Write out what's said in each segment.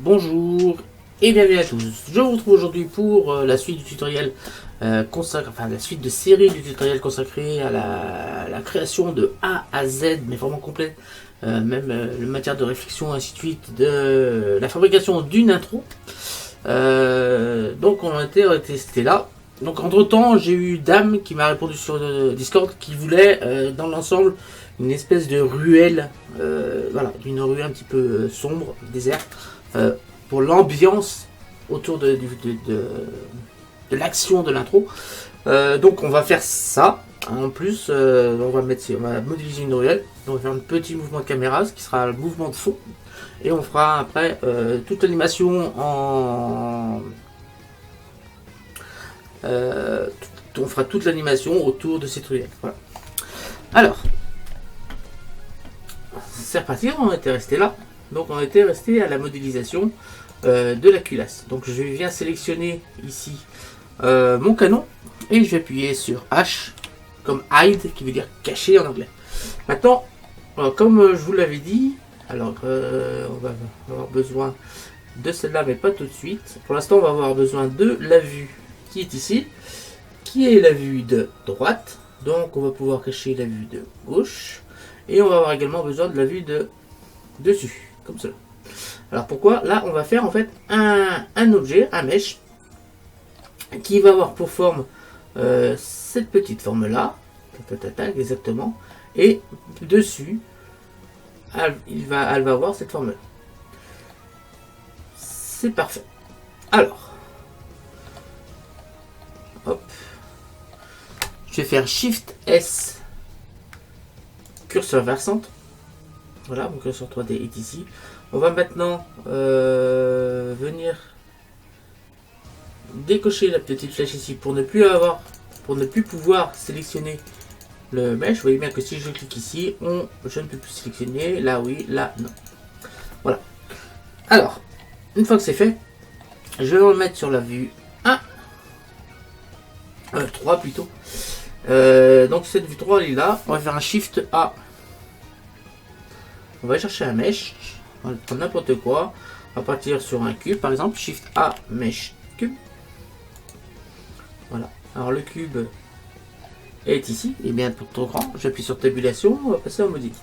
Bonjour et bienvenue à tous. Je vous retrouve aujourd'hui pour la suite du tutoriel la suite de série du tutoriel consacré à la création de A à Z, mais vraiment complet, le matière de réflexion, ainsi de suite, de la fabrication d'une intro. Donc on a été testé là. Donc entre temps, j'ai eu Dame qui m'a répondu sur Discord qui voulait dans l'ensemble une espèce de ruelle, voilà, d'une rue un petit peu sombre, déserte, pour l'ambiance autour de l'action de l'intro. Donc on va faire ça. En plus, on va modéliser une ruelle. Donc on va faire un petit mouvement de caméra, ce qui sera le mouvement de fond. Et on fera après toute l'animation en... on fera toute l'animation autour de cette ruelle. Voilà. Alors, c'est reparti, on était resté là. Donc on était resté à la modélisation de la culasse. Donc je viens sélectionner ici mon canon et je vais appuyer sur H comme hide qui veut dire cacher en anglais. Maintenant, comme je vous l'avais dit, alors on va avoir besoin de celle-là mais pas tout de suite. Pour l'instant on va avoir besoin de la vue qui est ici, qui est la vue de droite. Donc on va pouvoir cacher la vue de gauche et on va avoir également besoin de la vue de dessus, comme cela. Alors pourquoi? Là on va faire en fait un objet, un mesh, qui va avoir pour forme cette petite forme là, exactement, et dessus elle va avoir cette forme là. C'est parfait. Alors, hop, je vais faire Shift S, curseur vers centre. Voilà, mon curseur 3D est ici. On va maintenant venir décocher la petite flèche ici pour ne plus pouvoir sélectionner le mesh. Vous voyez bien que si je clique ici, je ne peux plus sélectionner. Là oui, là non. Voilà. Alors, une fois que c'est fait, je vais le mettre sur la vue 1. 3 plutôt. Donc cette vue 3 elle est là. On va faire un Shift A. On va chercher un mesh. On va prendre n'importe quoi. On va partir sur un cube par exemple. Shift A, mesh, cube. Voilà. Alors le cube est ici. Et bien pour trop grand. J'appuie sur tabulation. On va passer en mode edit.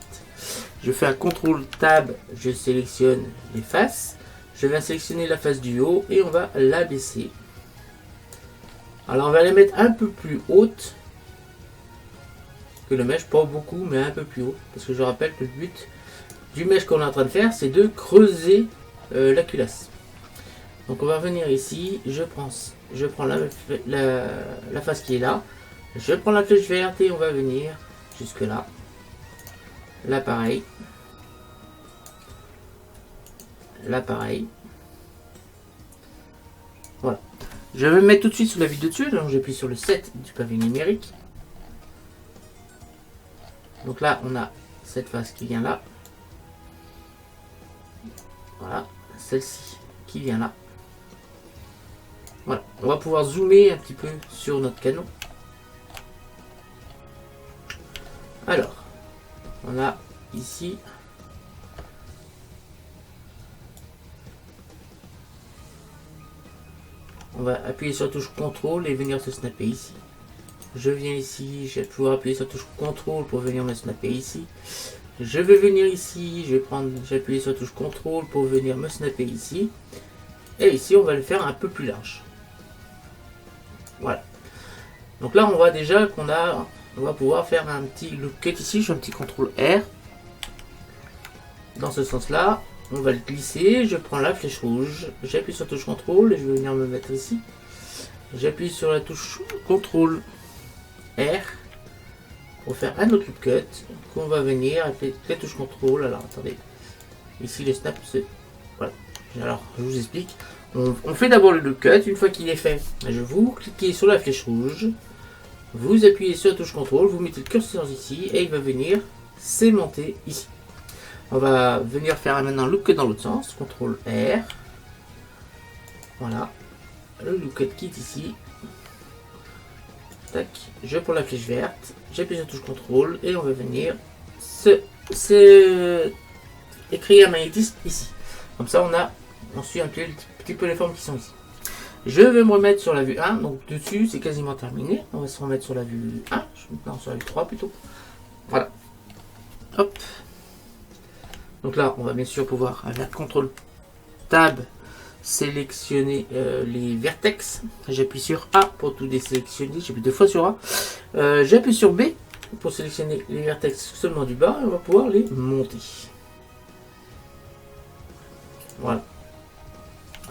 Je fais un CTRL Tab. Je sélectionne les faces. Je vais sélectionner la face du haut. Et on va la baisser. Alors on va les mettre un peu plus haute que le mesh. Pas beaucoup mais un peu plus haut. Parce que je rappelle que le but du mesh qu'on est en train de faire, c'est de creuser la culasse. Donc on va venir ici, je prends la face qui est là, je prends la flèche verte et on va venir jusque là. Là pareil. Là pareil. Voilà. Je vais me mettre tout de suite sous la vue de dessus, donc j'appuie sur le 7 du pavé numérique. Donc là on a cette face qui vient là. Voilà, celle-ci qui vient là. Voilà, on va pouvoir zoomer un petit peu sur notre canon. Alors, on a ici on va appuyer sur la touche CTRL et venir se snapper ici. Je viens ici, je vais pouvoir appuyer sur la touche CTRL pour venir me snapper ici. Je vais venir ici, j'ai appuyé sur la touche CTRL pour venir me snapper ici. Et ici, on va le faire un peu plus large. Voilà. Donc là, on voit déjà qu'on va pouvoir faire un petit loop cut ici. Je fais un petit CTRL R. Dans ce sens-là, on va le glisser. Je prends la flèche rouge. J'appuie sur la touche CTRL et je vais venir me mettre ici. J'appuie sur la touche CTRL R. Pour faire un autre loop cut qu'on va venir avec la touche CTRL. Alors attendez, ici les snaps, voilà. Alors je vous explique. On fait d'abord le loop cut. Une fois qu'il est fait, vous cliquez sur la flèche rouge, vous appuyez sur la touche CTRL, vous mettez le curseur ici et il va venir s'aimanter ici. On va venir faire maintenant le loop cut dans l'autre sens. CTRL R. Voilà. Le loop cut qui est ici. Tac, je prends la flèche verte, j'appuie sur la touche CTRL et on va venir écrire un magnétisme ici. Comme ça on a On suit un petit peu les formes qui sont ici. Je vais me remettre sur la vue 1, donc dessus c'est quasiment terminé. On va se remettre sur la vue 1, non sur la vue 3 plutôt. Voilà. Hop. Donc là, on va bien sûr pouvoir, avec CTRL Tab, sélectionner les vertex. J'appuie sur A pour tout désélectionner, j'appuie 2 fois sur A. J'appuie sur B pour sélectionner les vertex seulement du bas et on va pouvoir les monter. Voilà.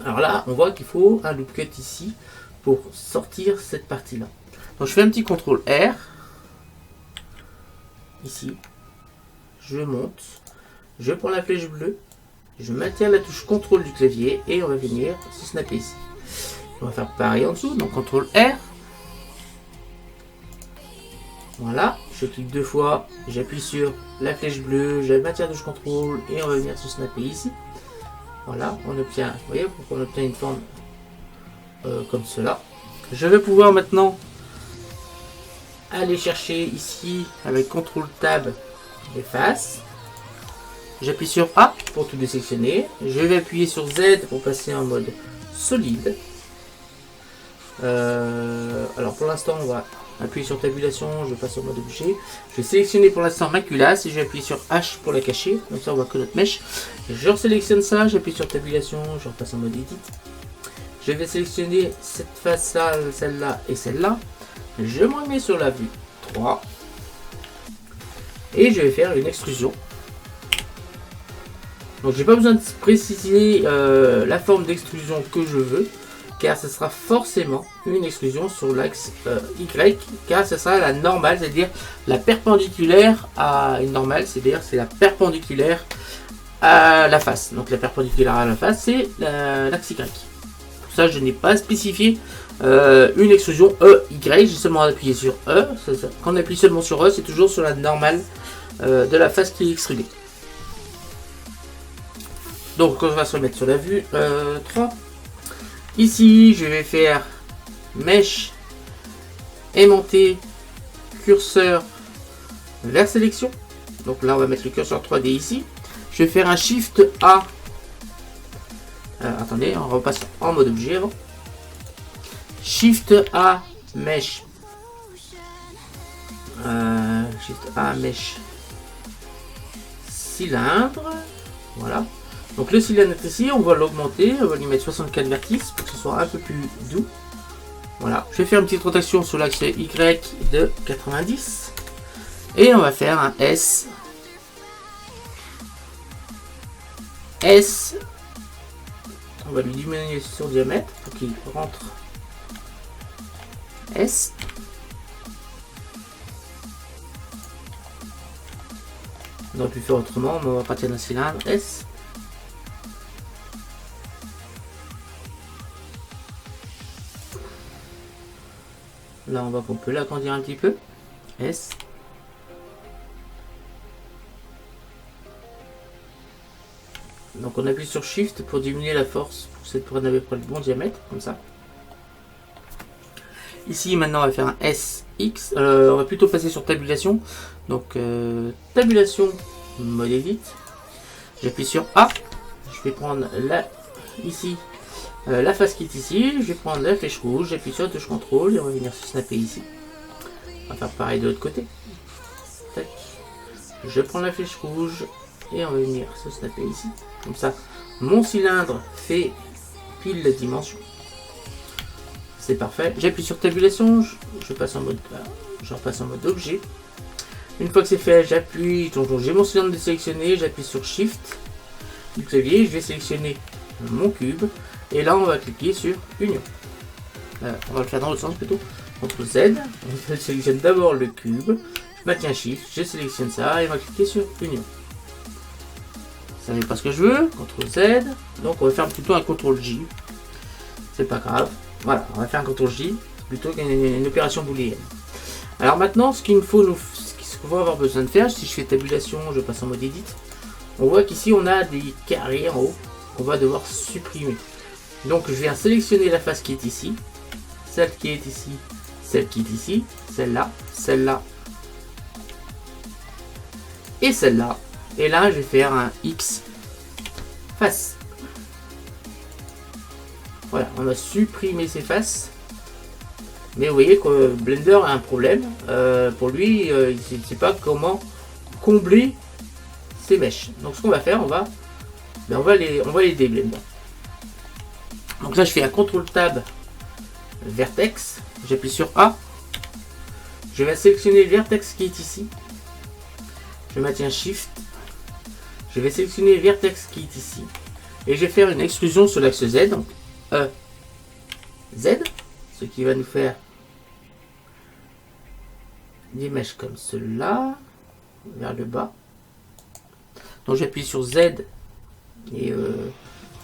Alors là, on voit qu'il faut un loop cut ici pour sortir cette partie-là. Donc je fais un petit CTRL R. Ici. Je monte. Je prends la flèche bleue. Je maintiens la touche CTRL du clavier et on va venir se snapper ici. On va faire pareil en dessous. Donc CTRL R. Voilà. Je clique 2 fois. J'appuie sur la flèche bleue. Je maintiens la touche CTRL et on va venir se snapper ici. Voilà, on obtient, vous voyez, on obtient une forme comme cela. Je vais pouvoir maintenant aller chercher ici avec CTRL Tab les faces. J'appuie sur A pour tout désélectionner. Je vais appuyer sur Z pour passer en mode solide. Alors pour l'instant, on va appuyer sur tabulation. Je passe en mode objet. Je vais sélectionner pour l'instant ma culasse et je vais appuyer sur H pour la cacher. Comme ça, on voit que notre mèche. Je resélectionne ça. J'appuie sur tabulation. Je repasse en mode edit. Je vais sélectionner cette face-là, celle-là et celle-là. Je me remets sur la vue 3. Et je vais faire une extrusion. Donc j'ai pas besoin de préciser la forme d'extrusion que je veux, car ce sera forcément une extrusion sur l'axe Y, car ce sera la normale, c'est-à-dire la perpendiculaire à une normale, c'est-à-dire c'est la perpendiculaire à la face. Donc la perpendiculaire à la face, c'est l'axe Y. Pour ça, je n'ai pas spécifié une extrusion EY, j'ai seulement appuyé sur E. Quand on appuie seulement sur E, c'est toujours sur la normale de la face qui est extrudée. Donc on va se remettre sur la vue 3. Ici, je vais faire mèche, aimanté, curseur vers sélection. Donc là, on va mettre le curseur 3D ici. Je vais faire un Shift A. Attendez, on repasse en mode objet avant. Shift A, mèche. Shift A, mèche. Cylindre. Voilà. Donc le cylindre est ici, on va l'augmenter, on va lui mettre 64 vertices pour que ce soit un peu plus doux. Voilà, je vais faire une petite rotation sur l'axe Y de 90. Et on va faire un S. S. On va lui diminuer son diamètre pour qu'il rentre. S. On aurait pu faire autrement, mais on va partir d'un cylindre S. Là, on voit qu'on peut l'agrandir un petit peu. S. Donc, on appuie sur Shift pour diminuer la force. Pour cette prendre à peu près le bon diamètre, comme ça. Ici, maintenant, on va faire un SX. On va plutôt passer sur tabulation. Donc, tabulation, mode edit. J'appuie sur A. Je vais prendre là, ici. La face qui est ici, je vais prendre la flèche rouge, j'appuie sur la touche CTRL et on va venir se snapper ici. On va faire pareil de l'autre côté. Tac. Je prends la flèche rouge et on va venir se snapper ici. Comme ça, mon cylindre fait pile la dimension. C'est parfait. J'appuie sur tabulation, je passe en mode, je repasse en mode objet. Une fois que c'est fait, j'appuie, donc j'ai mon cylindre désélectionné, j'appuie sur Shift du clavier, je vais sélectionner mon cube. Et là, on va cliquer sur Union. On va le faire dans l'autre sens plutôt. CTRL Z. On sélectionne d'abord le cube. Je maintiens Shift. Je sélectionne ça et on va cliquer sur Union. Ça n'est pas ce que je veux. CTRL Z. Donc, on va faire plutôt un CTRL J. C'est pas grave. Voilà, on va faire un CTRL J plutôt qu'une opération booléenne. Alors maintenant, ce qu'il faut ce qu'on va avoir besoin de faire, si je fais tabulation, je passe en mode edit. On voit qu'ici, on a des carrés en haut qu'on va devoir supprimer. Donc je viens sélectionner la face qui est ici, celle qui est ici, celle qui est ici, celle-là, celle-là et celle-là. Et là je vais faire un X face. Voilà, on a supprimé ces faces. Mais vous voyez que Blender a un problème. Pour lui, il ne sait pas comment combler ces mèches. Donc ce qu'on va faire, on va les Blender. Donc là, je fais un CTRL Tab Vertex. J'appuie sur A. Je vais sélectionner le vertex qui est ici. Je maintiens Shift. Je vais sélectionner le vertex qui est ici. Et je vais faire une extrusion sur l'axe Z. Donc E, Z. Ce qui va nous faire des mèches comme cela. Vers le bas. Donc j'appuie sur Z. Et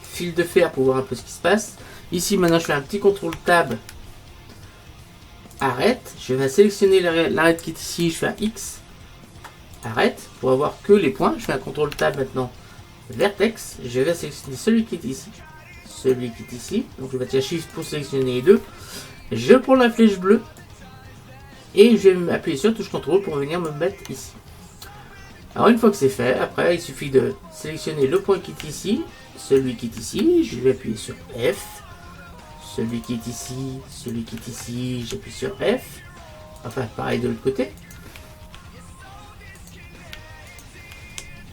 fil de fer pour voir un peu ce qui se passe. Ici maintenant je fais un petit CTRL Tab. Arrête. Je vais sélectionner l'arrête qui est ici. Je fais un X. Arrête. Pour avoir que les points. Je fais un CTRL Tab maintenant. Vertex. Je vais sélectionner celui qui est ici. Celui qui est ici. Donc je vais tirer Shift pour sélectionner les deux. Je prends la flèche bleue. Et je vais appuyer sur touche CTRL pour venir me mettre ici. Alors une fois que c'est fait, après il suffit de sélectionner le point qui est ici. Celui qui est ici. Je vais appuyer sur F. Celui qui est ici, celui qui est ici, j'appuie sur F. Enfin, pareil de l'autre côté.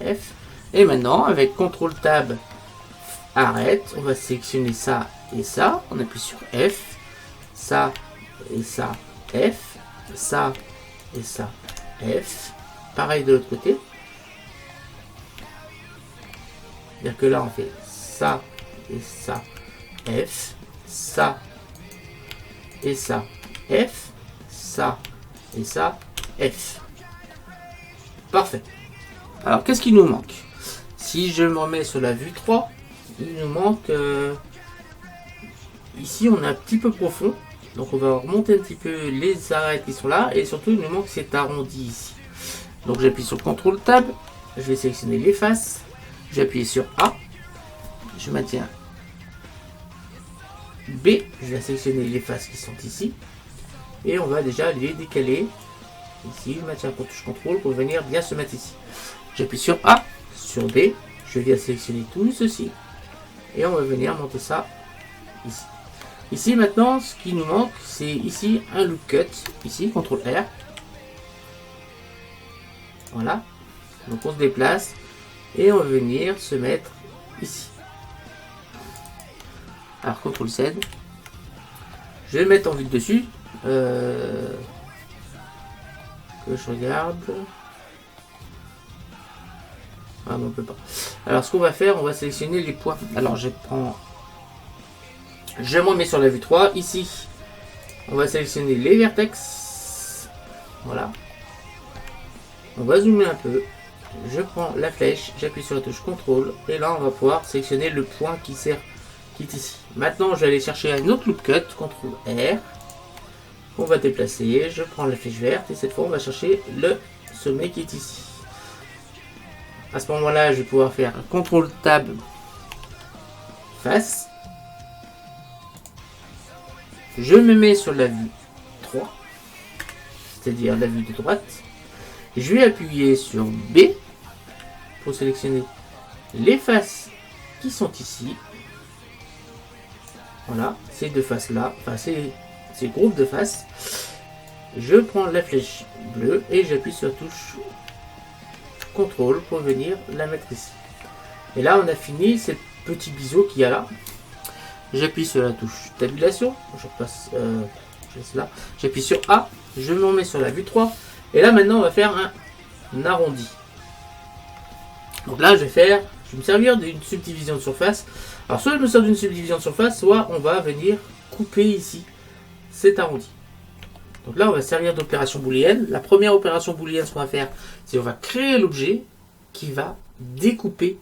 F. Et maintenant, avec CTRL Tab, arrête, on va sélectionner ça et ça. On appuie sur F. Ça et ça, F. Ça et ça, F. Pareil de l'autre côté. C'est-à-dire que là, on fait ça et ça, F. Ça et ça, F, ça et ça, F. Parfait. Alors, qu'est-ce qui nous manque? Si je me remets sur la vue 3, il nous manque... ici, on est un petit peu profond. Donc, on va remonter un petit peu les arêtes qui sont là. Et surtout, il nous manque cet arrondi ici. Donc, j'appuie sur CTRL Tab. Je vais sélectionner les faces. J'appuie sur A. Je maintiens B, je vais sélectionner les faces qui sont ici. Et on va déjà les décaler. Ici, je maintiens touche CTRL pour venir bien se mettre ici. J'appuie sur A, sur B. Je viens sélectionner tout ceci. Et on va venir monter ça ici. Ici, maintenant, ce qui nous manque, c'est ici un loop cut. Ici, CTRL R. Voilà. Donc on se déplace. Et on va venir se mettre ici. Alors, CTRL Z. Je vais le mettre en vue de dessus. Que je regarde. Ah, mais on peut pas. Alors, ce qu'on va faire, on va sélectionner les points. Alors, je prends. Je me remets sur la vue 3. Ici, on va sélectionner les vertex. Voilà. On va zoomer un peu. Je prends la flèche. J'appuie sur la touche CTRL. Et là, on va pouvoir sélectionner le point qui sert. Ici. Maintenant, je vais aller chercher un autre loop cut, CTRL R. On va déplacer, je prends la flèche verte et cette fois, on va chercher le sommet qui est ici. À ce moment-là, je vais pouvoir faire un CTRL Tab face. Je me mets sur la vue 3, c'est-à-dire la vue de droite. Je vais appuyer sur B pour sélectionner les faces qui sont ici. Voilà, ces deux faces là, enfin ces groupes de faces. Je prends la flèche bleue et j'appuie sur la touche CTRL pour venir la mettre ici. Et là, on a fini ce petit biseau qu'il y a là. J'appuie sur la touche tabulation. Je repasse là. J'appuie sur A. Je me remets sur la vue 3. Et là, maintenant, on va faire un arrondi. Donc là, je vais me servir d'une subdivision de surface. Alors, soit je me sers d'une subdivision de surface, soit on va venir couper ici cet arrondi. Donc là, on va servir d'opération booléenne. La première opération booléenne, ce qu'on va faire, c'est on va créer l'objet qui va découper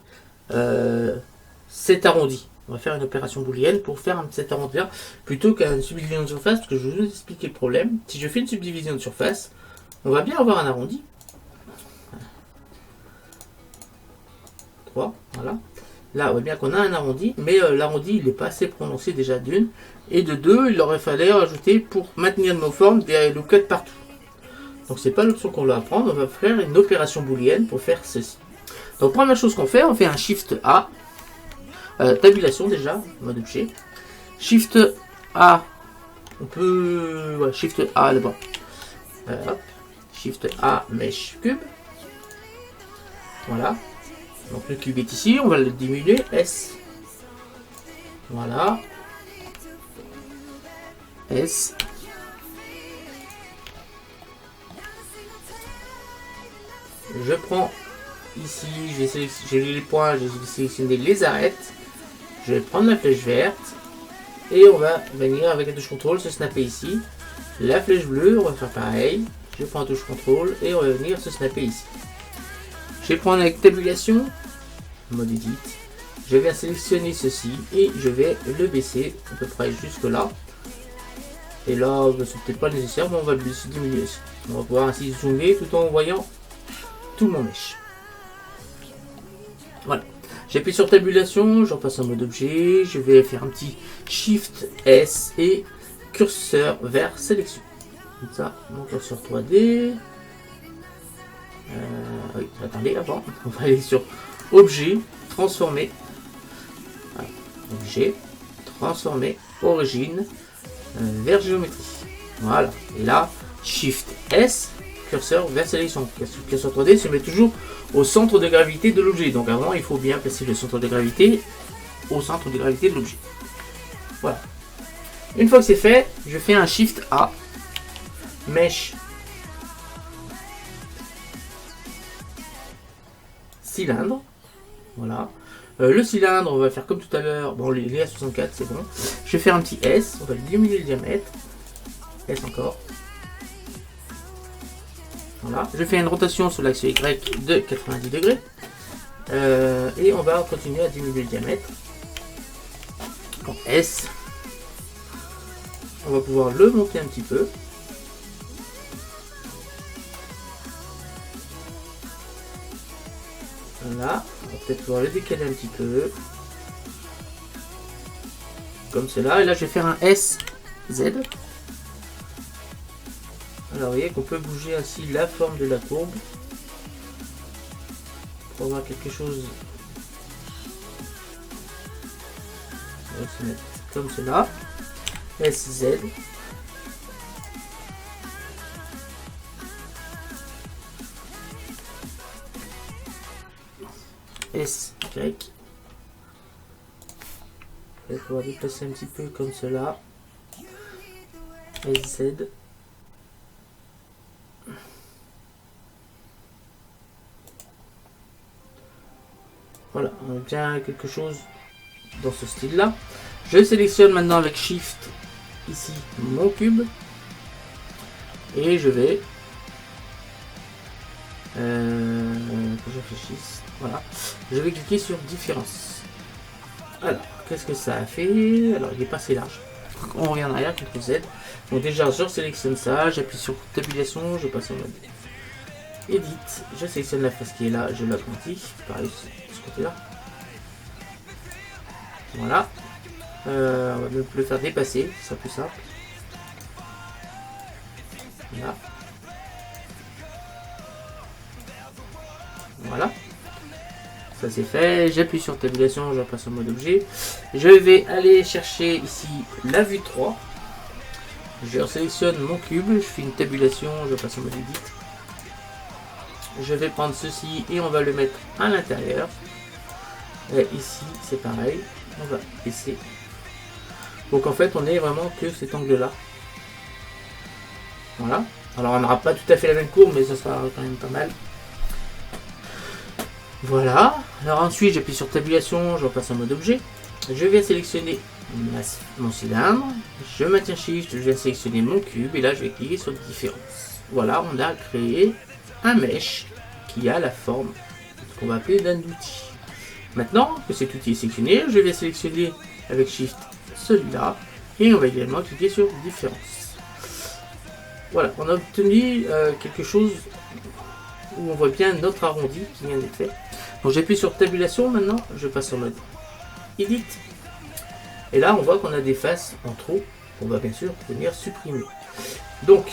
cet arrondi. On va faire une opération booléenne pour faire cet arrondi-là, plutôt qu'une subdivision de surface, parce que je vais vous expliquer le problème. Si je fais une subdivision de surface, on va bien avoir un arrondi. 3, voilà. Là, on voit bien qu'on a un arrondi, mais l'arrondi, il n'est pas assez prononcé déjà d'une. Et de deux, il aurait fallu rajouter, pour maintenir nos formes, des loop cuts partout. Donc, c'est pas l'option qu'on va apprendre. On va faire une opération booléenne pour faire ceci. Donc, première chose qu'on fait, on fait un Shift A. Tabulation déjà, mode objet. Shift A. On peut... Ouais, Shift A d'abord. Hop. Shift A, Mesh Cube. Voilà. Donc le cube est ici, on va le diminuer. S. Voilà. S. Je prends ici, j'ai les points, je vais sélectionner les arêtes. Je vais prendre la flèche verte. Et on va venir avec la touche contrôle se snapper ici. La flèche bleue, on va faire pareil. Je prends la touche contrôle et on va venir se snapper ici. Je vais prendre avec tabulation, mode edit. Je vais sélectionner ceci et je vais le baisser à peu près jusque là. Et là, c'est peut-être pas nécessaire, mais on va le diminuer aussi. On va pouvoir ainsi zoomer tout en voyant tout mon mesh. Voilà. J'appuie sur tabulation, je repasse en mode objet, je vais faire un petit Shift S et curseur vers sélection. Comme ça, mon curseur 3D. Oui, attendez, avant, on va aller sur objet, transformer. Voilà. Objet, transformer, origine, vers géométrie. Voilà. Et là, Shift S, curseur vers sélection. Curseur 3D se met toujours au centre de gravité de l'objet. Donc avant, il faut bien placer le centre de gravité au centre de gravité de l'objet. Voilà. Une fois que c'est fait, je fais un Shift A, Mesh, cylindre. Voilà. Le cylindre, on va faire comme tout à l'heure. Bon, les A64, c'est bon. Je vais faire un petit S. On va diminuer le diamètre. S encore. Voilà. Je fais une rotation sur l'axe Y de 90 degrés. Et on va continuer à diminuer le diamètre. Donc S. On va pouvoir le monter un petit peu. Voilà. On va peut-être pouvoir le décaler un petit peu. Comme cela. Et là, je vais faire un SZ. Alors, vous voyez qu'on peut bouger ainsi la forme de la courbe. Pour avoir quelque chose. On va se mettre comme cela. SZ. SY. Je vais pouvoir déplacer un petit peu comme cela. SZ. Voilà, on obtient quelque chose dans ce style là. Je sélectionne maintenant avec Shift ici mon cube et je vais que je réfléchisse. Voilà, je vais cliquer sur différence. Alors, qu'est-ce que ça a fait? Alors, il est pas assez large. On revient en arrière, CTRL Z. Donc déjà, je sélectionne ça, j'appuie sur tabulation, je passe en mode Edit, je sélectionne la face qui est là, je l'agrandis, pareil de ce côté là. Voilà. On va le faire dépasser, c'est plus simple. Voilà. Voilà. Ça c'est fait. J'appuie sur tabulation, je passe en mode objet. Je vais aller chercher ici la vue 3. Je sélectionne mon cube, je fais une tabulation, je passe en mode edit. Je vais prendre ceci et on va le mettre à l'intérieur. Et ici c'est pareil. On va baisser. Donc en fait on est vraiment que cet angle là. Voilà. Alors on n'aura pas tout à fait la même courbe mais ça sera quand même pas mal. Voilà. Alors ensuite j'appuie sur tabulation, je repasse en mode objet. Je vais sélectionner mon cylindre. Je maintiens Shift, je vais sélectionner mon cube et là je vais cliquer sur différence. Voilà, on a créé un mesh qui a la forme qu'on va appeler d'un outil. Maintenant que cet outil est sélectionné, je vais sélectionner avec Shift celui-là et on va également cliquer sur différence. Voilà, on a obtenu quelque chose où on voit bien notre arrondi qui vient d'être fait. Donc j'appuie sur tabulation maintenant, je passe en mode edit et là on voit qu'on a des faces en trop qu'on va bien sûr venir supprimer. Donc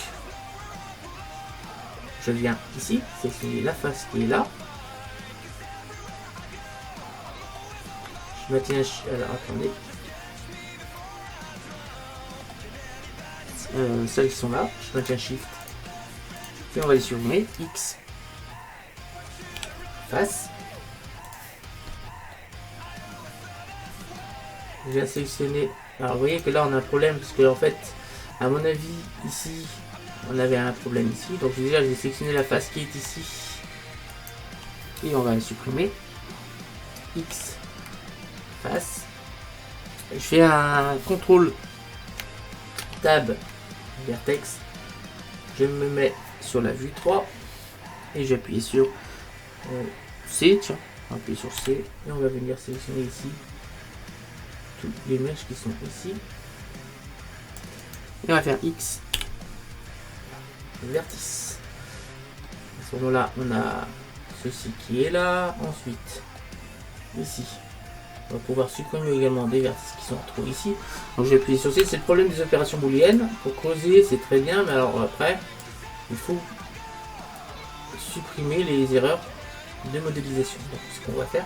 je viens ici, sélectionner la face qui est là. Je maintiens, alors attendez, celles qui sont là. Je maintiens Shift. Et on va les supprimer. X. Face. Je viens sélectionner. Alors vous voyez que là on a un problème parce que en fait, à mon avis, ici, on avait un problème ici. Donc déjà je vais sélectionner la face qui est ici. Et on va la supprimer. X. Face. Je fais un contrôle tab vertex. Je me mets sur la vue 3 et j'appuie sur C. Tiens, on va appuyer sur C et on va venir sélectionner ici toutes les mèches qui sont ici. Et on va faire X vertice. À ce moment-là, on a ceci qui est là. Ensuite, ici. On va pouvoir supprimer également des vertices qui sont trop ici. Donc je vais appuyer sur C. C'est le problème des opérations booléennes. Pour creuser, c'est très bien, mais alors après, il faut supprimer les erreurs de modélisation. Donc ce qu'on va faire,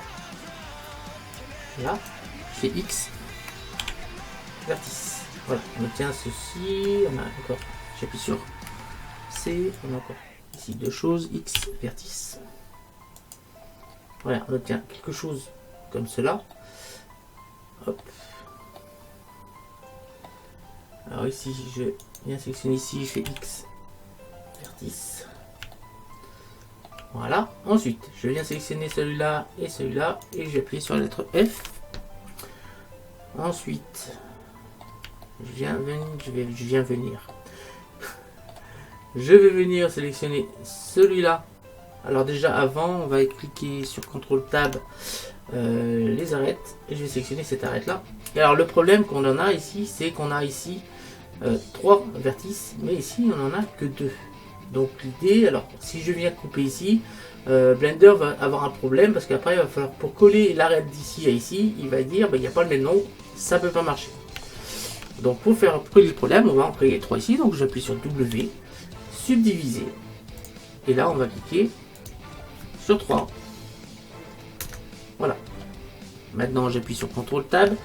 là, je fais X vertice. Voilà, on obtient ceci. On a encore, j'appuie sur C. On a encore ici deux choses. X vertice. Voilà, on obtient quelque chose comme cela. Hop. Alors ici, je viens sélectionner ici, je fais X vertice. Voilà. Ensuite, je viens sélectionner celui-là et celui-là et j'appuie sur la lettre F. Ensuite, je vais venir sélectionner celui-là. Alors déjà avant, on va cliquer sur CTRL Tab. Les arêtes et je vais sélectionner cette arête là. Et alors le problème qu'on en a ici, c'est qu'on a ici 3 vertices, mais ici on en a que 2. Donc l'idée, alors si je viens couper ici, Blender va avoir un problème parce qu'après il va falloir, pour coller l'arête d'ici à ici, il va dire il n'y a pas le même nom, ça peut pas marcher. Donc pour régler le problème, on va en créer 3 ici. Donc j'appuie sur W, subdiviser, et là on va cliquer sur 3. Voilà. Maintenant, j'appuie sur CTRL Tab.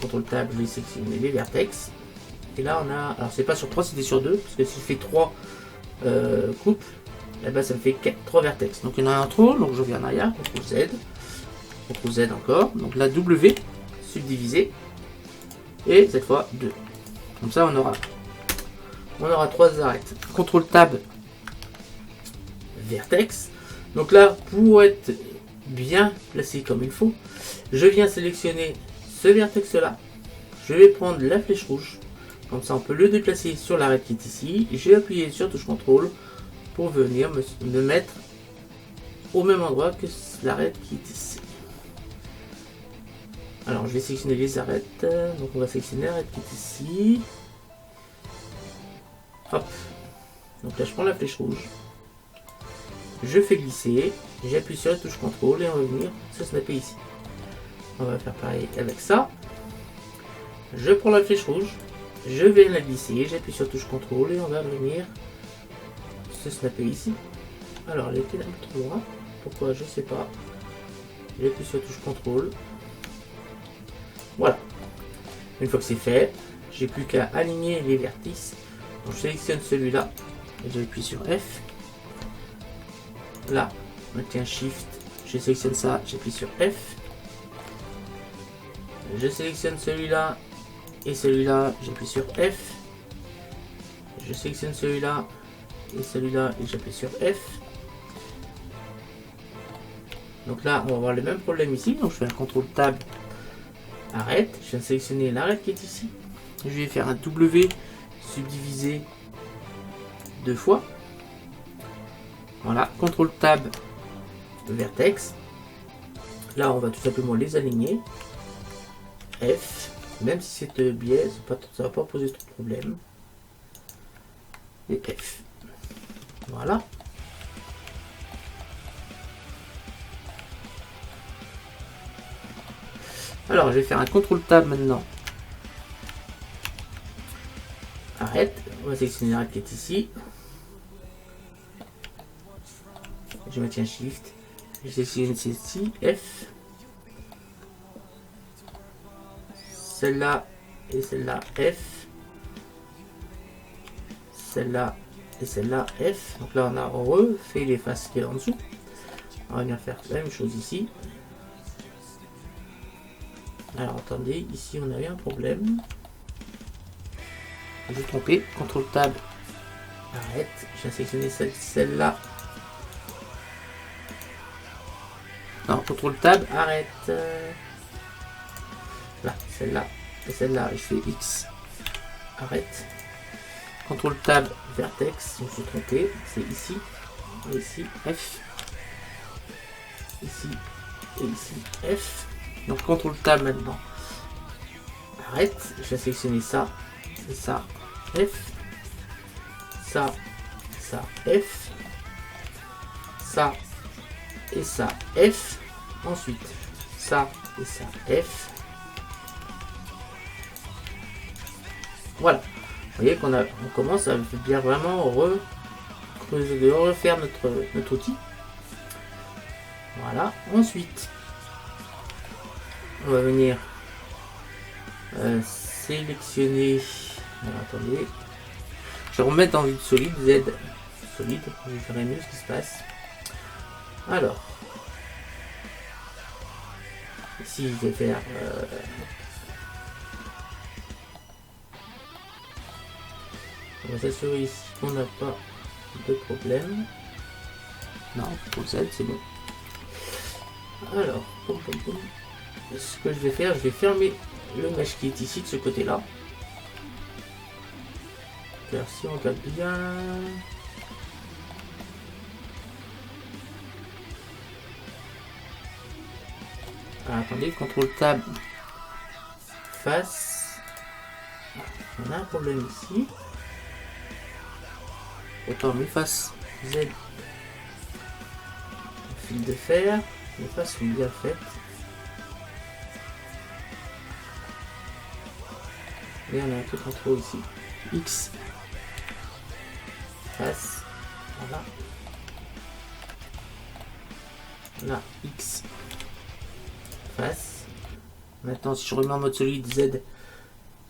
CTRL Tab, je vais sélectionner les vertex. Et là, on a. Alors, c'est pas sur 3, c'était sur 2. Parce que si je fais 3 coupes, eh ben, ça me fait 3 vertex. Donc, il y en a un trop. Donc, je viens en arrière. CTRL Z. CTRL Z encore. Donc, là, W. Subdiviser. Et cette fois, 2. Comme ça, on aura 3 arêtes. CTRL Tab. Vertex. Donc là, pour être bien placé comme il faut, je viens sélectionner ce vertex là, je vais prendre la flèche rouge, comme ça on peut le déplacer sur l'arête qui est ici, j'ai appuyé sur touche CTRL pour venir me mettre au même endroit que l'arête qui est ici. Alors je vais sélectionner les arêtes, donc on va sélectionner l'arête qui est ici, hop, donc là je prends la flèche rouge, je fais glisser, j'appuie sur la touche CTRL et on va venir se snapper ici. On va faire pareil avec ça. Je prends la flèche rouge, je vais la glisser, j'appuie sur la touche CTRL et on va venir se snapper ici. Alors elle était un peu trop loin, pourquoi je sais pas. J'appuie sur la touche CTRL. Voilà. Une fois que c'est fait, j'ai plus qu'à aligner les vertices. Donc je sélectionne celui-là et j'appuie sur F. Là, on tient Shift, je sélectionne ça, j'appuie sur F. Je sélectionne celui-là et celui-là, j'appuie sur F. Je sélectionne celui-là et celui-là et j'appuie sur F. Donc là, on va avoir le même problème ici. Donc je fais un CTRL Tab, arrête. Je viens sélectionner l'arête qui est ici. Je vais faire un W subdivisé 2 fois. Voilà, CTRL Tab, vertex. Là, on va tout simplement les aligner. F, même si c'est biais, ça va pas poser trop de problème. Et F. Voilà. Alors, je vais faire un CTRL Tab maintenant. Arrête. On va sélectionner l'arête qui est ici. Je maintiens Shift. Je sélectionne celle-ci, F. Celle-là et celle-là, F. celle-là et celle-là F. Donc là on a refait les faces qui est en dessous. On va bien faire la même chose ici. Alors attendez, ici on avait un problème. Je me suis trompé. CTRL Tab. Arrête. Je viens sélectionner celle-là. Non, CTRL Tab. Arrête. Là, celle-là et celle-là. Je fais X. Arrête. CTRL Tab. Vertex. Je me suis trompé. C'est ici. Et ici. F. Ici. Et ici. F. Donc CTRL Tab maintenant. Arrête. Je vais sélectionner ça. Et ça. F. Ça. Ça. F. Ça. Et ça. F. Ensuite. Ça. Et ça. F. Voilà. Vous voyez qu'on commence à bien vraiment refaire notre outil. Voilà. Ensuite, on va venir sélectionner. Alors, attendez. Je vais remettre en vue solide. Z. Solide. Je verrai mieux ce qui se passe. Alors. Ici, je vais faire. On va s'assurer ici qu'on n'a pas de problème. Non, pour Z, c'est bon. Alors, ce que je vais faire, je vais fermer le mesh qui est ici de ce côté-là. Alors, si on regarde bien. Ah, attendez, CTRL Tab face. On a un problème ici. Autant mes faces Z. Fil de fer. Les faces sont bien faites. Et on a un truc en trop ici. X. Face. Voilà. Là, X. Face. Maintenant, si je remets en mode solide, Z.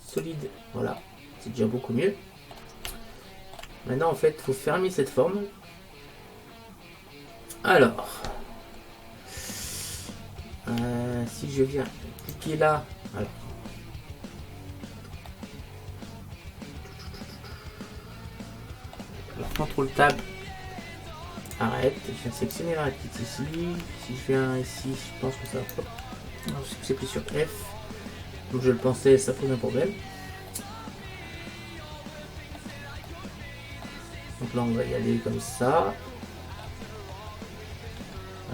Solide. Voilà. C'est déjà beaucoup mieux. Maintenant, en fait, il faut fermer cette forme. Alors. Si je viens cliquer là. Alors, CTRL Tab. Arrête. Je viens sélectionner la petite ici. Si je viens ici, je pense que ça va pas. Non, c'est plus sur F. Donc je le pensais, ça pose un problème. Donc là, on va y aller comme ça.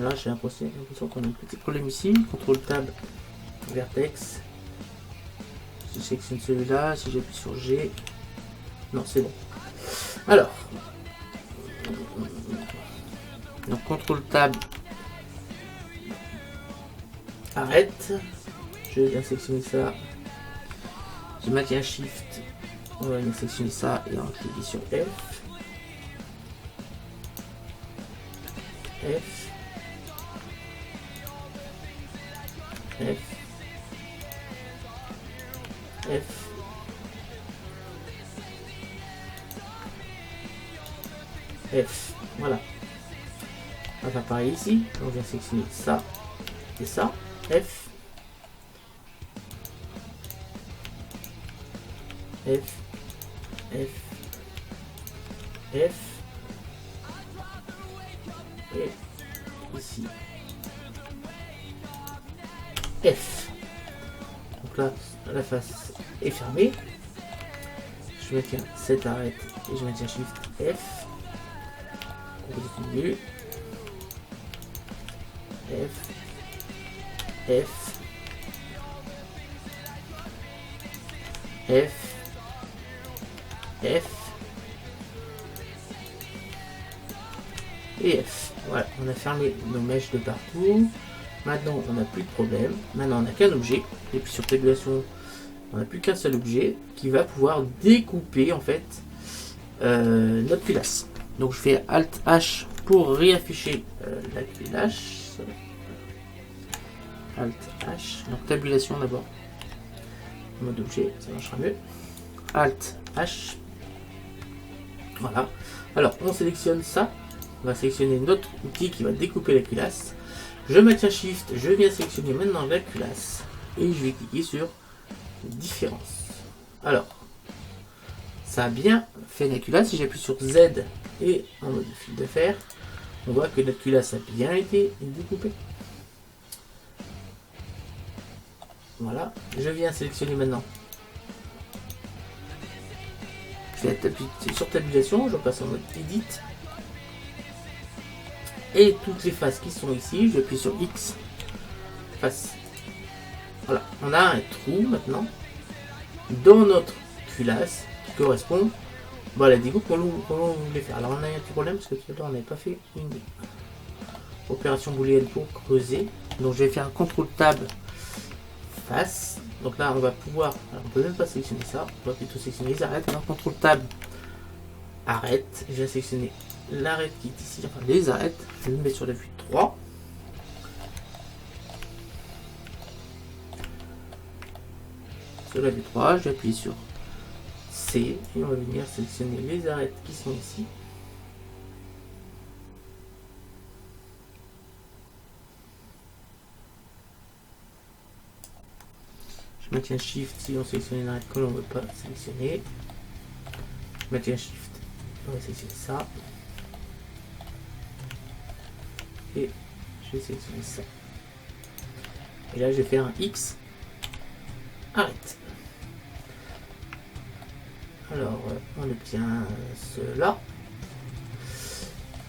Là, j'ai l'impression qu'on a un petit problème ici. CTRL Tab, Vertex. Si je sélectionne celui-là, si j'appuie sur G. Non, c'est bon. Alors. Donc, CTRL Tab. Arrête. Je viens sélectionner ça. Je maintiens Shift. On va venir sélectionner ça et on clique sur F. F. F. F. F. Voilà. On va faire pareil ici. On vient sélectionner ça et ça. F. F. F. F. Et ici. F. Donc là, la face est fermée. Je maintiens cette arrête et je maintiens Shift F. On continue. F. F. F. F. Et F. Voilà, on a fermé nos mèches de partout. Maintenant, on n'a plus de problème. Maintenant, on n'a qu'un objet. Et puis sur tabulation, on n'a plus qu'un seul objet qui va pouvoir découper en fait notre culasse. Donc je fais Alt H pour réafficher la culasse. Alt H. Donc tabulation d'abord. Mode objet, ça marchera mieux. Alt H. Voilà. Alors, on sélectionne ça. On va sélectionner notre outil qui va découper la culasse. Je maintiens Shift, je viens sélectionner maintenant la culasse. Et je vais cliquer sur Différence. Alors, ça a bien fait la culasse. Si j'appuie sur Z et en mode fil de fer, on voit que notre culasse a bien été découpée. Voilà. Je viens sélectionner maintenant. Je vais appuyer sur tabulation, je passe en mode Edit. Et toutes les faces qui sont ici, je appuie sur X. Face. Voilà, on a un trou maintenant dans notre culasse qui correspond à la découpe qu'on voulait faire. Alors on a un petit problème parce que tout à l'heure on n'avait pas fait une opération booléenne pour creuser. Donc je vais faire un CTRL Tab face. Donc là on va pouvoir, alors on peut même pas sélectionner ça, on va plutôt sélectionner les arêtes. Alors CTRL Tab arrête, je vais sélectionner l'arête qui est ici, enfin les arêtes, je vais le mettre sur la vue 3. Sur la vue 3, je vais appuyer sur C et on va venir sélectionner les arêtes qui sont ici. Je maintiens Shift si on sélectionne une arête que l'on ne veut pas sélectionner. Je maintiens Shift, on va sélectionner ça. Et je vais sélectionner ça. Et là je vais faire un X. Arrête. Alors on obtient cela.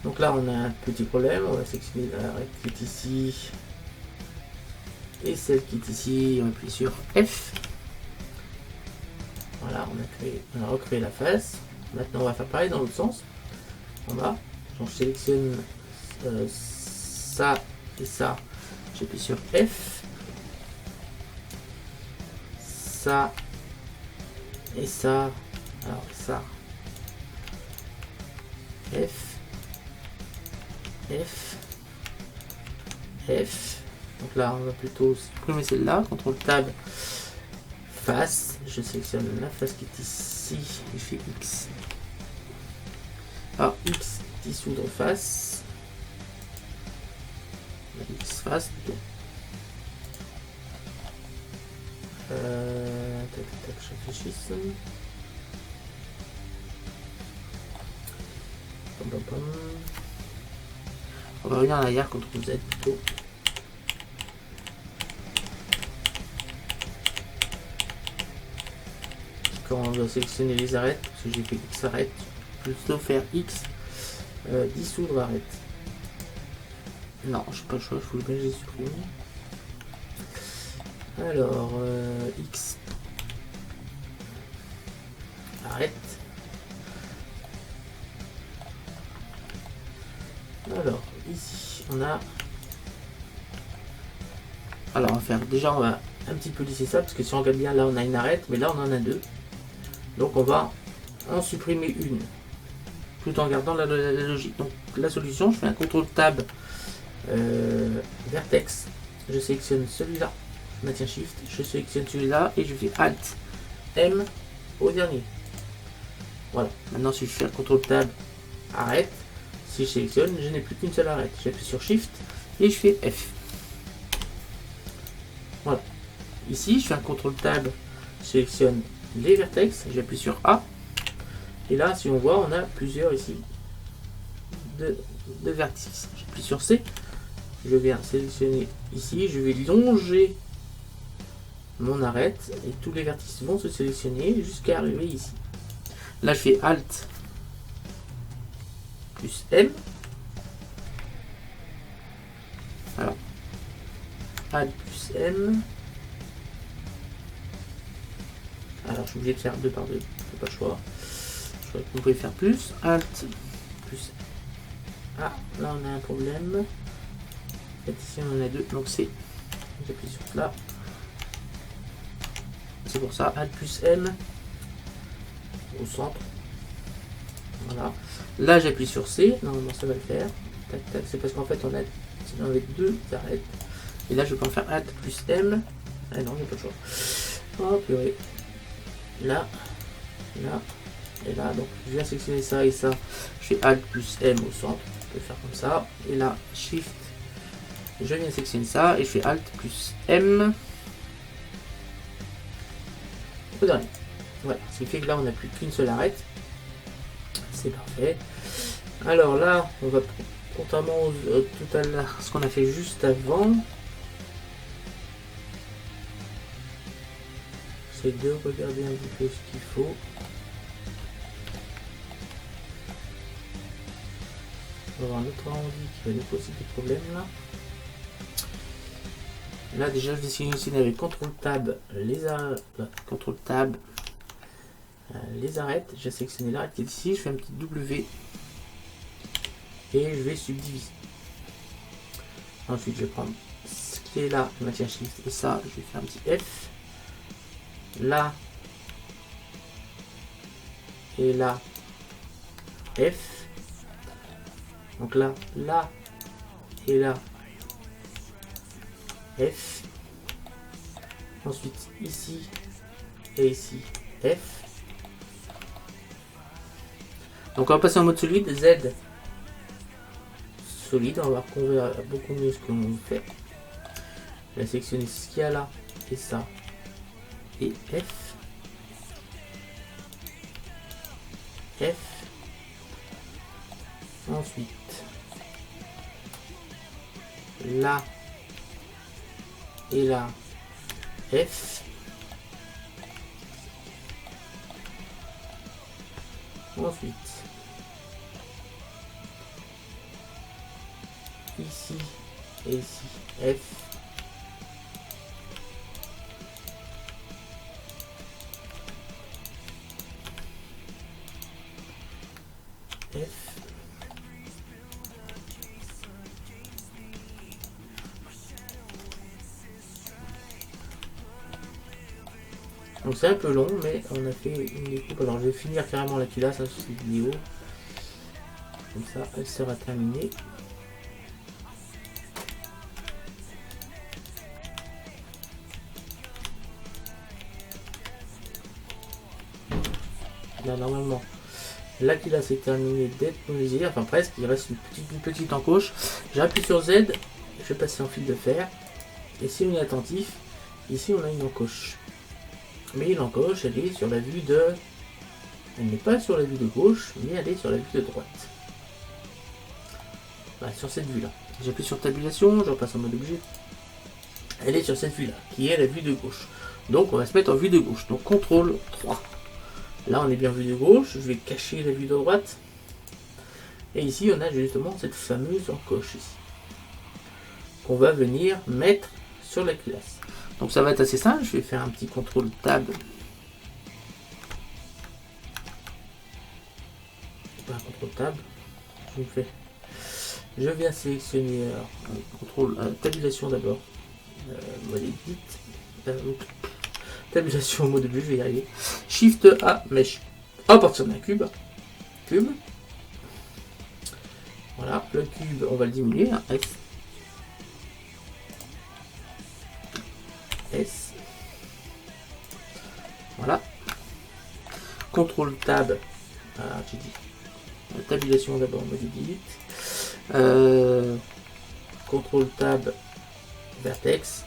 Donc là on a un petit problème. On va sélectionner l'arête qui est ici. Et celle qui est ici, on appuie sur F. Voilà, on a recréé la face. Maintenant on va faire pareil dans l'autre sens. En bas. Donc je sélectionne ça et ça. J'appuie sur F. Ça et ça. Alors ça. F. F. F. Donc là, on va plutôt supprimer celle-là. CTRL Tab face. Je sélectionne la face qui est ici. Je fais X. Alors X dissoudre face. X face plutôt. Tac, je réfléchisse. On va revenir en arrière, CTRL Z plutôt. Quand on doit sélectionner les arêtes, parce que j'ai fait X arrête, plutôt faire X dissoudre arrête. Non, je n'ai pas le choix, il faut que je les supprime. Alors, X arrête. Alors, ici, on a... Alors, on va faire... Déjà, on va un petit peu lisser ça, parce que si on regarde bien, là, on a une arête, mais là, on en a deux. Donc, on va en supprimer une, tout en gardant la logique. Donc, la solution, je fais un CTRL Tab Vertex. Je sélectionne celui-là. Je maintiens Shift. Je sélectionne celui-là et je fais Alt M au dernier. Voilà. Maintenant, si je fais un CTRL Tab arrête, si je sélectionne, je n'ai plus qu'une seule arête. J'appuie sur Shift et je fais F. Voilà. Ici, je fais un CTRL Tab, je sélectionne les vertex, j'appuie sur A. Et là, si on voit, on a plusieurs ici de vertices. J'appuie sur C. Je viens sélectionner ici. Je vais longer mon arête et tous les vertices vont se sélectionner jusqu'à arriver ici. Là, je fais Alt plus M. Alors, Alt plus M. Alors, je suis obligé de faire 2 par 2. C'est pas le choix. Je crois qu'on pouvait faire plus. Alt plus. Ah, là on a un problème. En fait, ici on en a 2. Donc c'est. J'appuie sur cela. C'est pour ça. Alt plus M. Au centre. Voilà. Là j'appuie sur C. Normalement ça va le faire. Tac, tac. C'est parce qu'en fait on a 2 arêtes. Et là je peux en faire Alt plus M. Ah non, j'ai pas le choix. Oh purée. Là, là, et là, donc je viens sélectionner ça et ça, je fais Alt plus M au centre, je peux faire comme ça, et là, Shift, je viens sélectionner ça, et je fais Alt plus M au dernier. Voilà, ce qui fait que là, on n'a plus qu'une seule arête, c'est parfait. Alors là, on va, contrairement tout à l'heure, ce qu'on a fait juste avant, c'est de regarder un petit peu ce qu'il faut. On va avoir un autre arrondi qui va nous poser des problèmes là. Là déjà je vais sélectionner avec CTRL Tab CTRL Tab les arêtes. J'ai sélectionné l'arête qui est ici, je fais un petit W et je vais subdiviser. Ensuite je vais prendre ce qui est là, je maintiens Shift et ça, je vais faire un petit F. Là et là F. Donc là, là et là F. Ensuite ici et ici F. Donc on va passer en mode solide, Z solide, on va voir qu'on verra beaucoup mieux ce qu'on fait. Je vais sélectionner ce qu'il y a là et ça et F. F. Ensuite là et là F. Ensuite ici et ici F. F. Donc c'est un peu long, mais on a fait une découpe. Alors je vais finir carrément la culasse sur cette vidéo. Comme ça, elle sera terminée. Là normalement, la culasse est terminée d'être modélisée, enfin presque. Il reste une petite encoche. J'appuie sur Z, je vais passer en fil de fer. Et si on est attentif, ici on a une encoche. Mais l'encoche, elle est sur la vue de... Elle n'est pas sur la vue de gauche, mais elle est sur la vue de droite. Voilà, sur cette vue-là. J'appuie sur tabulation, je repasse en mode objet. Elle est sur cette vue-là, qui est la vue de gauche. Donc on va se mettre en vue de gauche. Donc CTRL 3. Là on est bien en vue de gauche, je vais cacher la vue de droite. Et ici on a justement cette fameuse encoche ici. Qu'on va venir mettre sur la culasse. Donc ça va être assez simple, je vais faire un petit CTRL Tab. Pas un CTRL Tab. Je viens sélectionner tabulation d'abord. Mode edit. Tabulation en mode objet, je vais y arriver. Shift A mèche à partir d'un cube. Voilà, le cube on va le diminuer. Hein, S. Voilà. CTRL Tab. J'ai dit. Tabulation d'abord, mode edit. CTRL Tab. Vertex.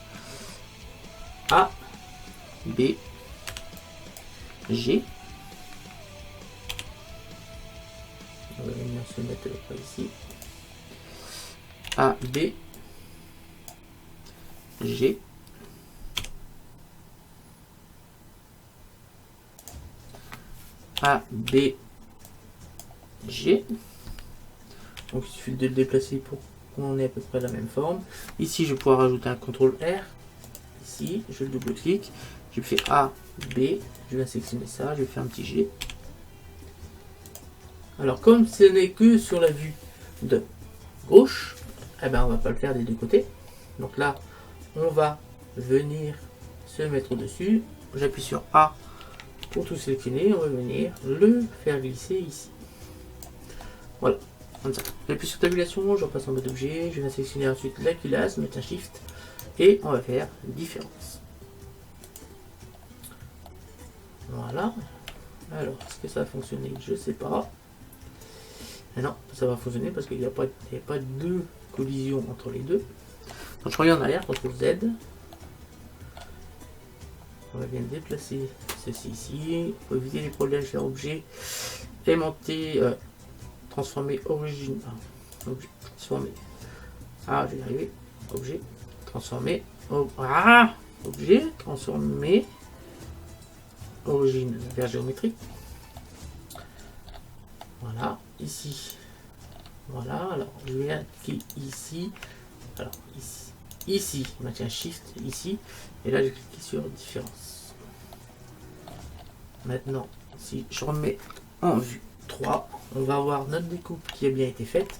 A. B. G. On va venir se mettre par ici. A. B. G. A, B, G. Donc il suffit de le déplacer pour qu'on ait à peu près la même forme. Ici je vais pouvoir rajouter un CTRL R. Ici je le double-clique. Je fais A, B. Je vais sélectionner ça. Je vais faire un petit G. Alors comme ce n'est que sur la vue de gauche, eh ben, on va pas le faire des deux côtés. Donc là on va venir se mettre au-dessus. J'appuie sur A. Pour tout sélectionner, on va venir le faire glisser ici. Voilà, comme ça. J'appuie sur tabulation, je repasse en mode objet, je vais sélectionner ensuite la culasse, mettre un shift, et on va faire différence. Voilà. Alors, est-ce que ça va fonctionner? Je sais pas. Mais non, ça va fonctionner parce qu'il n'y a pas de collision entre les deux. Donc je reviens en arrière, CTRL Z. On va bien déplacer ceci ici. Pour éviter les problèmes, faire objet, aimanté, transformer origine. Objet, transformer. Ah, je vais y arriver. Objet, transformer. Objet, transformer. Origine vers géométrie. Voilà, ici. Voilà, alors je viens cliquer ici. Alors ici, on maintient Shift ici. Et là, je clique sur différence. Maintenant, si je remets en vue 3, on va avoir notre découpe qui a bien été faite.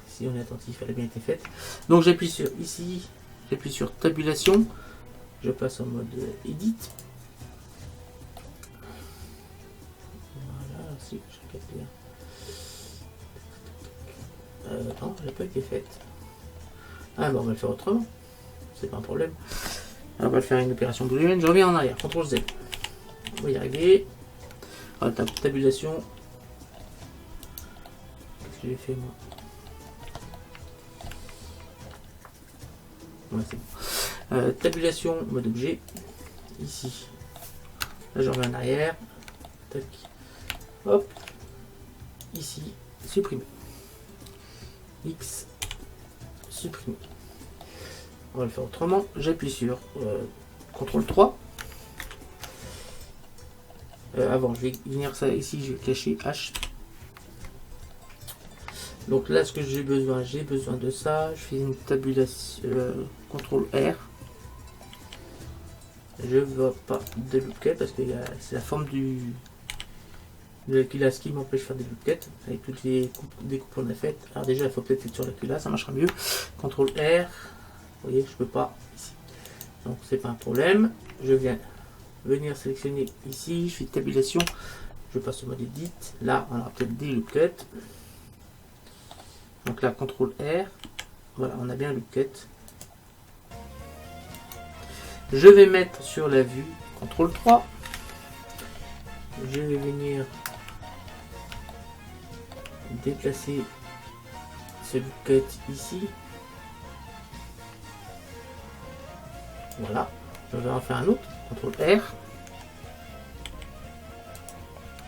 Si on est attentif, elle a bien été faite. Donc j'appuie sur ici, j'appuie sur tabulation. Je passe en mode Edit. Voilà, si je regarde bien. Non, elle n'a pas été faite. Ah bon, on va le faire autrement. C'est pas un problème. On va faire une opération booléenne. Je reviens en arrière. CTRL Z. On va y arriver. Ah, tabulation. Qu'est-ce que j'ai fait moi? Ouais, c'est bon. Tabulation, mode objet. Ici. Là, je reviens en arrière. Tac. Hop. Ici. Supprimer. X. Supprimer. On va le faire autrement. J'appuie sur CTRL 3. Avant, je vais venir ça ici. Je vais cacher H. Donc là, ce que j'ai besoin de ça. Je fais une tabulation. CTRL R. Je ne vois pas de loopcut parce que c'est la forme de la culasse qui m'empêche de faire des loopcuts avec toutes les découpes qu'on a faites. Alors déjà, il faut peut-être être sur la culasse, ça marchera mieux. CTRL R. Vous voyez, je peux pas ici. Donc c'est pas un problème. Je viens venir sélectionner ici. Je fais tabulation. Je passe au mode Edit. Là, on aura peut-être des loopcuts. Donc là, CTRL R. Voilà, on a bien un loopcut. Je vais mettre sur la vue CTRL 3. Je vais venir déplacer ce loopcut ici. Voilà. Je vais en faire un autre. CTRL R.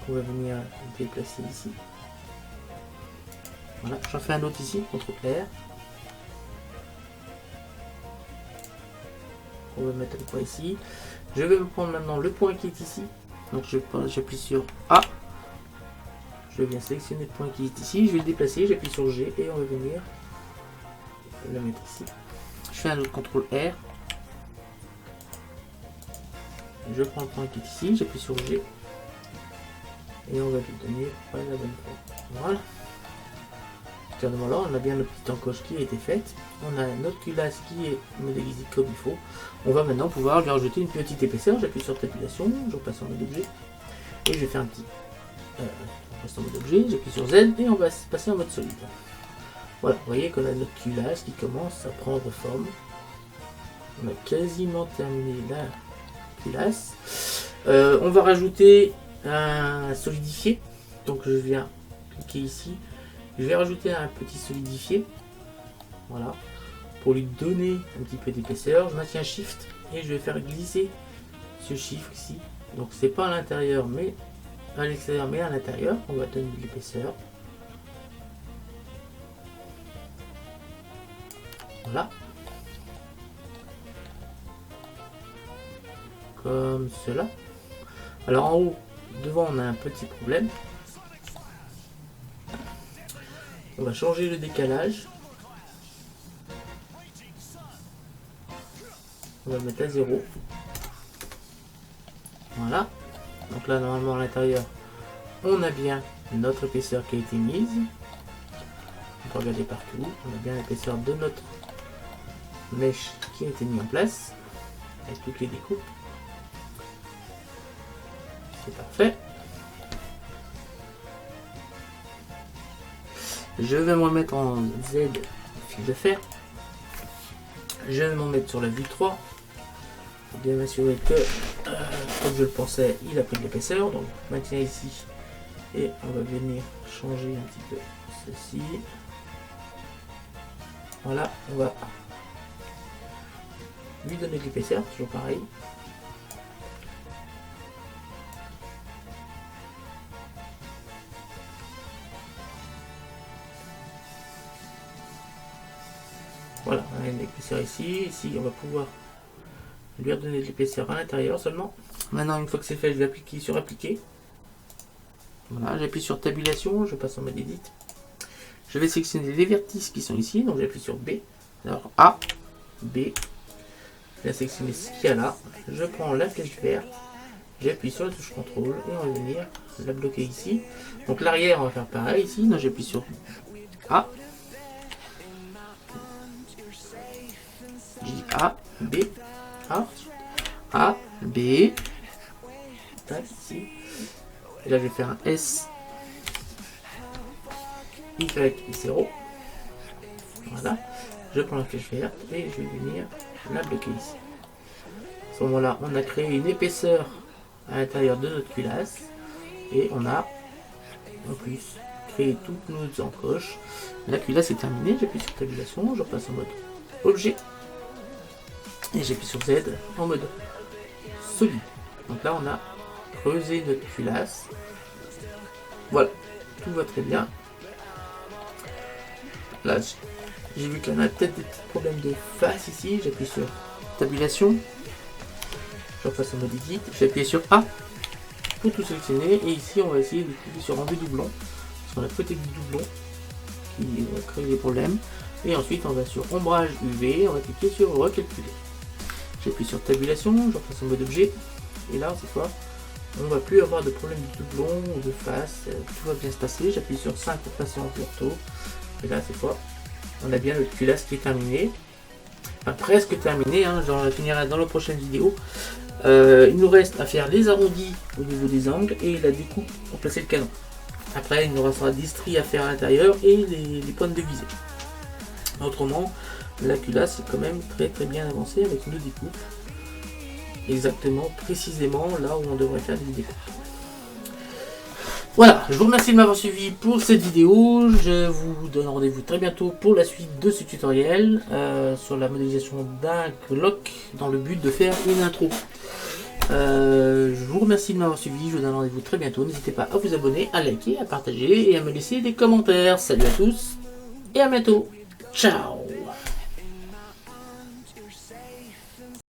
On va venir déplacer ici. Voilà. J'en fais un autre ici. CTRL R. On va mettre le point ici. Je vais me prendre maintenant le point qui est ici. Donc j'appuie sur A. Je viens sélectionner le point qui est ici. Je vais le déplacer. J'appuie sur G et on va venir le mettre ici. Je fais un autre CTRL R. Je prends le point qui est ici. J'appuie sur G. Et on va lui donner pas la bonne forme. Voilà. Voilà, on a bien notre petite encoche qui a été faite. On a notre culasse qui est modélisée comme il faut. On va maintenant pouvoir lui rajouter une petite épaisseur. J'appuie sur tabulation, je repasse en mode objet. Et je vais faire un petit... je passe en mode objet, j'appuie sur Z et on va passer en mode solide. Voilà, vous voyez qu'on a notre culasse qui commence à prendre forme. On a quasiment terminé la culasse. On va rajouter un solidifié. Donc je viens cliquer ici. Je vais rajouter un petit solidifié, voilà, pour lui donner un petit peu d'épaisseur. Je maintiens Shift et je vais faire glisser ce chiffre ici. Donc c'est pas à l'intérieur, mais à l'extérieur, mais à l'intérieur. On va donner de l'épaisseur. Voilà. Comme cela. Alors en haut, devant, on a un petit problème. On va changer le décalage. On va le mettre à 0. Voilà. Donc là, normalement, à l'intérieur, on a bien notre épaisseur qui a été mise. On peut regarder partout. On a bien l'épaisseur de notre mèche qui a été mise en place. Avec toutes les découpes. C'est parfait. Je vais me remettre en Z fil de fer. Je vais m'en mettre sur la vue 3. bien m'assurer que, comme je le pensais, il a pris de l'épaisseur. Donc maintien ici. Et on va venir changer un petit peu ceci. Voilà, on va lui donner de l'épaisseur, toujours pareil. Voilà, on a une épaisseur ici. Ici, on va pouvoir lui redonner de l'épaisseur à l'intérieur seulement. Maintenant, une fois que c'est fait, je vais appliquer sur appliquer. Voilà, j'appuie sur tabulation, je passe en mode edit. Je vais sélectionner les vertices qui sont ici, donc j'appuie sur B. Alors A, B. Je vais sélectionner ce qu'il y a là. Je prends la flèche verte, j'appuie sur la touche contrôle et on va venir la bloquer ici. Donc l'arrière, on va faire pareil ici. Donc j'appuie sur A. J, A, B, A, A, B. Tac, ici. Et là, je vais faire un S, Y, 0. Voilà. Je prends la flèche verte et je vais venir la bloquer ici. À ce moment-là, on a créé une épaisseur à l'intérieur de notre culasse et on a en plus créé toutes nos encoches. La culasse est terminée. J'appuie sur tabulation, je repasse en mode objet et j'appuie sur Z en mode solide. Donc là, on a creusé notre culasse. Voilà, tout va très bien. Là, j'ai vu qu'il y en a peut-être des petits problèmes de face ici. J'appuie sur tabulation. Je repasse en mode edit. J'appuie sur A pour tout sélectionner. Et ici, on va essayer de cliquer sur enlever doublon. Parce qu'on a peut-être du doublon qui va créer des problèmes. Et ensuite, on va sur ombrage UV. On va cliquer sur recalculer. J'appuie sur tabulation. Je repasse en mode objet. Et là, cette fois, on ne va plus avoir de problème de doublon ou de face. Tout va bien se passer. J'appuie sur 5 pour passer en tourteau. Et là, cette fois, on a bien le culasse qui est terminé. Enfin, presque terminé, hein, j'en finirai dans la prochaine vidéo. Il nous reste à faire les arrondis au niveau des angles et la découpe pour placer le canon. Après, il nous restera des stries à faire à l'intérieur et les pointes de visée. Autrement, la culasse est quand même très bien avancée avec nos découpes. Exactement, précisément là où on devrait faire des découpes. Voilà, je vous remercie de m'avoir suivi pour cette vidéo. Je vous donne rendez-vous très bientôt pour la suite de ce tutoriel sur la modélisation d'un clock dans le but de faire une intro. Je vous remercie de m'avoir suivi. Je vous donne rendez-vous très bientôt. N'hésitez pas à vous abonner, à liker, à partager et à me laisser des commentaires. Salut à tous et à bientôt. Ciao.